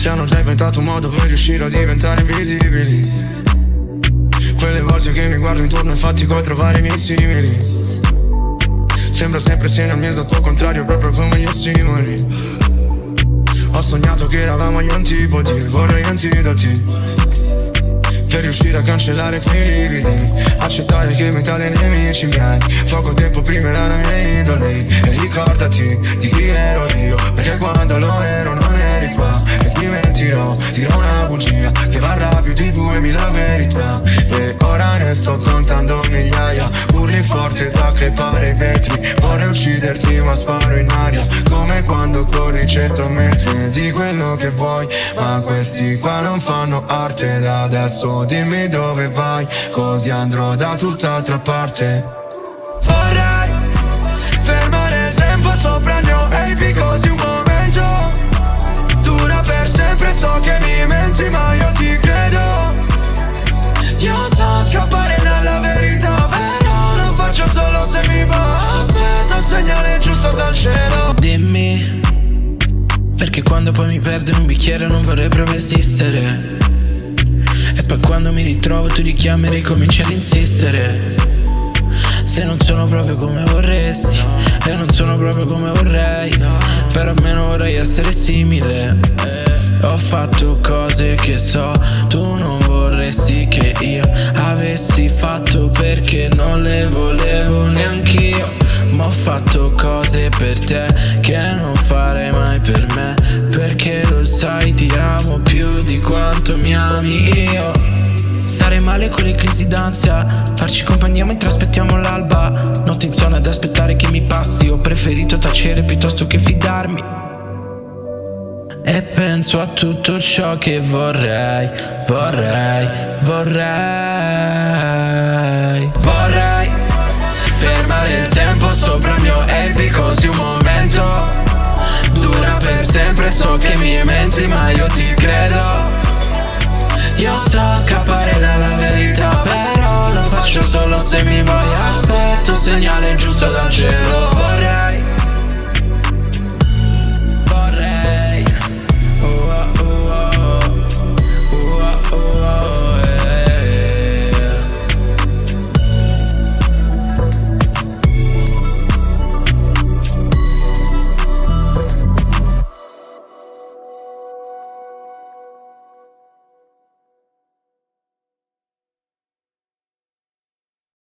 Se hanno già inventato un modo per riuscire a diventare invisibili. Quelle volte che mi guardo intorno e fatico a trovare i miei simili. Sembra sempre segno al mio esatto contrario, proprio come gli ossimori. Ho sognato che eravamo agli antipodi, vorrei antidoti per riuscire a cancellare quei lividi. Accettare che metà dei nemici miei poco tempo prima erano i miei idoli. E ricordati di chi ero io, perché quando lo ero non eri qua. E ti mentirò, dirò una bugia che varrà più di 2000 verità. E ora ne sto contando migliaia, urli forte da crepare i vetri. Vorrei ucciderti ma sparo in aria, come quando corri 100 metri. Di quello che vuoi, ma questi qua non fanno arte da adesso. Dimmi dove vai, così andrò da tutt'altra parte. Vorrei fermare il tempo sopra il mio AP, così un momento dura per sempre. So che mi menti ma io ti credo. Io so scappare dalla verità, però lo faccio solo se mi va. Aspetta il segnale giusto dal cielo. Dimmi, perché quando poi mi perdo in un bicchiere non vorrei proprio esistere. E poi quando mi ritrovo tu richiami e ricominci ad insistere. Se non sono proprio come vorresti e non sono proprio come vorrei, però almeno vorrei essere simile. Ho fatto cose che so tu non vorresti che io avessi fatto, perché non le volevo neanch'io. Ma ho fatto cose per te che non farei mai per me, perché lo sai ti amo più di quanto mi ami io. Stare male con le crisi d'ansia, farci compagnia mentre aspettiamo l'alba. Notte in zona ad aspettare che mi passi, ho preferito tacere piuttosto che fidarmi. E penso a tutto ciò che vorrei. Vorrei fermare il tempo sopra il mio AP, così un momento dura per sempre. So che mi menti ma io ti credo. Io so scappare dalla verità, però lo faccio solo se mi vuoi. Aspetto il segnale giusto dal cielo.